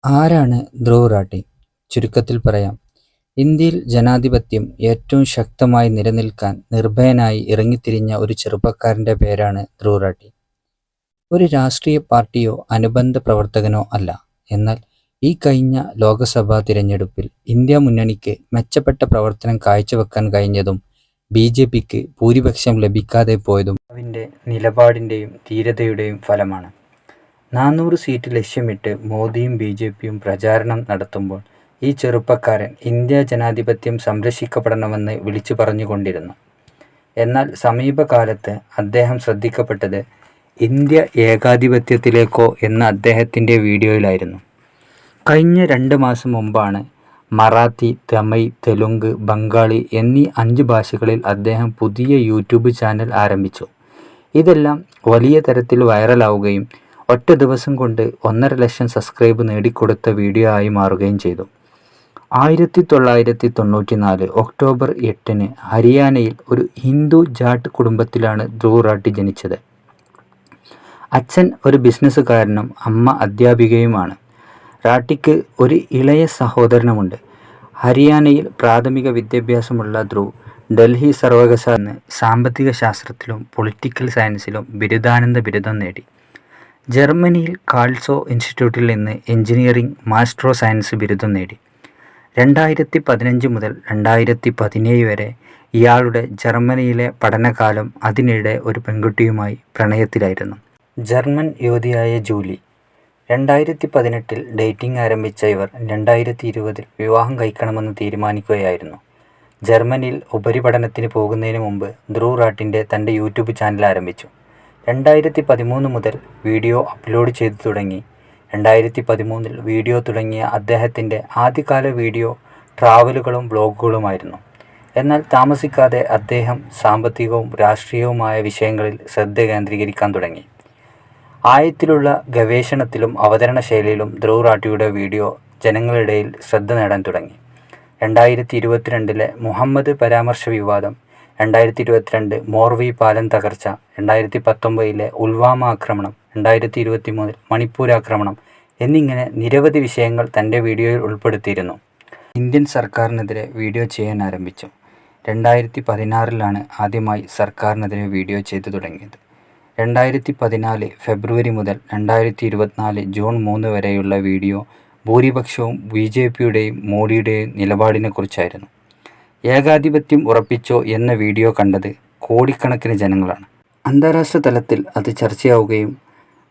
ആരാണ് ധ്രുവ് റാഠി? ചുരുക്കത്തിൽ പറയാം, ഇന്ത്യയിൽ ജനാധിപത്യം ഏറ്റവും ശക്തമായി നിലനിൽക്കാൻ നിർഭയനായി ഇറങ്ങിത്തിരിഞ്ഞ ഒരു ചെറുപ്പക്കാരൻ്റെ പേരാണ് ധ്രുവ് റാഠി. ഒരു രാഷ്ട്രീയ പാർട്ടിയോ അനുബന്ധ പ്രവർത്തകനോ അല്ല. എന്നാൽ ഈ കഴിഞ്ഞ ലോക്സഭാ തിരഞ്ഞെടുപ്പിൽ ഇന്ത്യ മുന്നണിക്ക് മെച്ചപ്പെട്ട പ്രവർത്തനം കാഴ്ചവെക്കാൻ കഴിഞ്ഞതും BJPക്ക് ഭൂരിപക്ഷം ലഭിക്കാതെ പോയതും അവൻ്റെ നിലപാടിൻ്റെയും ധീരതയുടെയും ഫലമാണ്. 400 സീറ്റ് ലക്ഷ്യമിട്ട് മോദിയും BJPയും പ്രചാരണം നടത്തുമ്പോൾ ഈ ചെറുപ്പക്കാരൻ ഇന്ത്യ ജനാധിപത്യം സംരക്ഷിക്കപ്പെടണമെന്ന് വിളിച്ചു പറഞ്ഞുകൊണ്ടിരുന്നു. എന്നാൽ സമീപകാലത്ത് അദ്ദേഹം ശ്രദ്ധിക്കപ്പെട്ടത് ഇന്ത്യ ഏകാധിപത്യത്തിലേക്കോ എന്ന അദ്ദേഹത്തിൻ്റെ വീഡിയോയിലായിരുന്നു. കഴിഞ്ഞ 2 മാസം മുമ്പാണ് മറാത്തി, തമിഴ്, തെലുങ്ക്, ബംഗാളി എന്നീ 5 ഭാഷകളിൽ അദ്ദേഹം പുതിയ യൂട്യൂബ് ചാനൽ ആരംഭിച്ചു. ഇതെല്ലാം വലിയ തരത്തിൽ വൈറലാവുകയും ഒറ്റ ദിവസം കൊണ്ട് 1.5 ലക്ഷം സബ്സ്ക്രൈബ് നേടിക്കൊടുത്ത വീഡിയോ ആയി മാറുകയും ചെയ്തു. 1994 ഒക്ടോബർ 8 ഹരിയാനയിൽ ഒരു ഹിന്ദു ജാട്ട് കുടുംബത്തിലാണ് ധ്രുവ് റാഠി ജനിച്ചത്. അച്ഛൻ ഒരു ബിസിനസ്സുകാരനും അമ്മ അധ്യാപികയുമാണ്. റാഠിക്ക് ഒരു ഇളയ സഹോദരനുമുണ്ട്. ഹരിയാനയിൽ പ്രാഥമിക വിദ്യാഭ്യാസമുള്ള ധ്രുവ് ഡൽഹി സർവകലാശാലയിൽ സാമ്പത്തിക ശാസ്ത്രത്തിലും പൊളിറ്റിക്കൽ സയൻസിലും ബിരുദാനന്തര ബിരുദം നേടി. ജർമ്മനിയിൽ കാൾസോ ഇൻസ്റ്റിറ്റ്യൂട്ടിൽ നിന്ന് എഞ്ചിനീയറിംഗ് മാസ്റ്റർ ഓഫ് സയൻസ് ബിരുദം നേടി. 2015 മുതൽ 2017 വരെ ഇയാളുടെ ജർമ്മനിയിലെ പഠനകാലം അതിനിടെ ഒരു പെൺകുട്ടിയുമായി പ്രണയത്തിലായിരുന്നു. ജർമ്മൻ യുവതിയായ ജൂലി. 2018 ഡേറ്റിംഗ് ആരംഭിച്ച ഇവർ 2020 വിവാഹം കഴിക്കണമെന്ന് തീരുമാനിക്കുകയായിരുന്നു. ജർമ്മനിയിൽ ഉപരിപഠനത്തിന് പോകുന്നതിന് മുമ്പ് ധ്രുവ് റാഠി തൻ്റെ യൂട്യൂബ് ചാനൽ ആരംഭിച്ചു. 2013 മുതൽ വീഡിയോ അപ്ലോഡ് ചെയ്തു തുടങ്ങി. 2013 വീഡിയോ തുടങ്ങിയ അദ്ദേഹത്തിൻ്റെ ആദ്യകാല വീഡിയോ ട്രാവലുകളും വ്ളോഗുകളുമായിരുന്നു. എന്നാൽ താമസിക്കാതെ അദ്ദേഹം സാമ്പത്തികവും രാഷ്ട്രീയവുമായ വിഷയങ്ങളിൽ ശ്രദ്ധ കേന്ദ്രീകരിക്കാൻ തുടങ്ങി. ആഴത്തിലുള്ള ഗവേഷണത്തിലും അവതരണ ശൈലിയിലും ധ്രുവ് റാഠിയുടെ വീഡിയോ ജനങ്ങളിടയിൽ ശ്രദ്ധ നേടാൻ തുടങ്ങി. 2022 മുഹമ്മദ് പരാമർശ വിവാദം, 2022 മോർവി പാലം തകർച്ച, 2019 ഉൽവാമ ആക്രമണം, 2023 മണിപ്പൂർ ആക്രമണം എന്നിങ്ങനെ നിരവധി വിഷയങ്ങൾ തൻ്റെ വീഡിയോയിൽ ഉൾപ്പെടുത്തിയിരുന്നു. ഇന്ത്യൻ സർക്കാരിനെതിരെ വീഡിയോ ചെയ്യാൻ ആരംഭിച്ചു. 2016 ആദ്യമായി സർക്കാരിനെതിരെ വീഡിയോ ചെയ്തു തുടങ്ങിയത്. 2014 ഫെബ്രുവരി മുതൽ 2024 ജൂൺ 3 വരെയുള്ള വീഡിയോ ഭൂരിപക്ഷവും BJPയുടെയും മോഡിയുടെയും നിലപാടിനെക്കുറിച്ചായിരുന്നു. ഏകാധിപത്യം ഉറപ്പിച്ചോ എന്ന വീഡിയോ കണ്ടത് കോടിക്കണക്കിന് ജനങ്ങളാണ്. അന്താരാഷ്ട്ര തലത്തിൽ അത് ചർച്ചയാവുകയും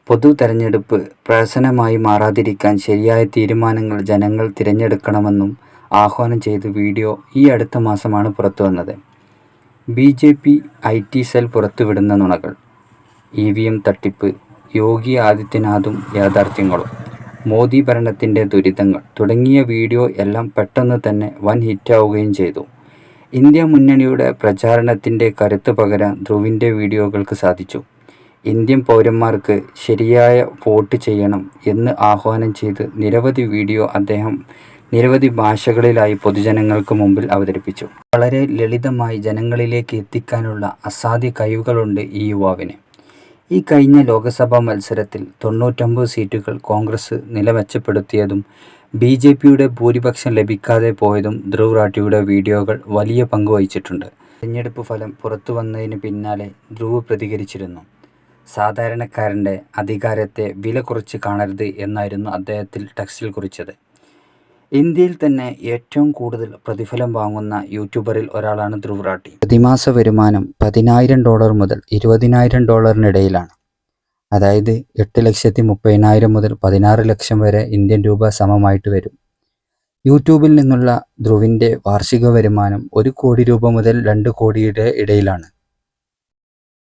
പൊതു തെരഞ്ഞെടുപ്പ് പ്രഹസനമായി മാറാതിരിക്കാൻ ശരിയായ തീരുമാനങ്ങൾ ജനങ്ങൾ തിരഞ്ഞെടുക്കണമെന്നും ആഹ്വാനം ചെയ്ത വീഡിയോ ഈ അടുത്ത മാസമാണ് പുറത്തുവന്നത്. BJP IT സെൽ പുറത്തുവിടുന്ന നുണകൾ, EVM തട്ടിപ്പ്, യോഗി ആദിത്യനാഥും യാഥാർത്ഥ്യങ്ങളും, മോദി ഭരണത്തിൻ്റെ ദുരിതങ്ങൾ തുടങ്ങിയ വീഡിയോ എല്ലാം പെട്ടെന്ന് തന്നെ വൻ ഹിറ്റാവുകയും ചെയ്തു. ഇന്ത്യ മുന്നണിയുടെ പ്രചാരണത്തിൻ്റെ കരുത്ത് പകരാൻ ധ്രുവിൻ്റെ വീഡിയോകൾക്ക് സാധിച്ചു. ഇന്ത്യൻ പൗരന്മാർക്ക് ശരിയായ വോട്ട് ചെയ്യണം എന്ന് ആഹ്വാനം ചെയ്ത് നിരവധി വീഡിയോ അദ്ദേഹം നിരവധി ഭാഷകളിലായി പൊതുജനങ്ങൾക്ക് മുമ്പിൽ അവതരിപ്പിച്ചു. വളരെ ലളിതമായി ജനങ്ങളിലേക്ക് എത്തിക്കാനുള്ള അസാധ്യ കഴിവുകളുണ്ട് ഈ യുവാവിന്. ഈ കഴിഞ്ഞ ലോക്സഭാ മത്സരത്തിൽ 99 സീറ്റുകൾ കോൺഗ്രസ് നിലമെച്ചപ്പെടുത്തിയതും BJPയുടെ ഭൂരിപക്ഷം ലഭിക്കാതെ പോയതും ധ്രുവ് റാഠിയുടെ വീഡിയോകൾ വലിയ പങ്ക് വഹിച്ചിട്ടുണ്ട്. തിരഞ്ഞെടുപ്പ് ഫലം പുറത്തുവന്നതിന് പിന്നാലെ ധ്രുവ് പ്രതികരിച്ചിരുന്നു. സാധാരണക്കാരൻ്റെ അധികാരത്തെ വില കുറച്ച് കാണരുത് എന്നായിരുന്നു അദ്ദേഹത്തിൽ ടെക്സ്റ്റിൽ കുറിച്ചത്. ഇന്ത്യയിൽ തന്നെ ഏറ്റവും കൂടുതൽ പ്രതിഫലം വാങ്ങുന്ന യൂട്യൂബറിൽ ഒരാളാണ് ധ്രുവ് റാഠി. പ്രതിമാസ വരുമാനം $10,000 മുതൽ $20,000 അതായത് 8,30,000 മുതൽ 16 ലക്ഷം വരെ ഇന്ത്യൻ രൂപ സമമായിട്ട് വരും. യൂട്യൂബിൽ നിന്നുള്ള ധ്രുവിൻ്റെ വാർഷിക വരുമാനം 1 കോടി രൂപ മുതൽ 2 കോടിയുടെ ഇടയിലാണ്.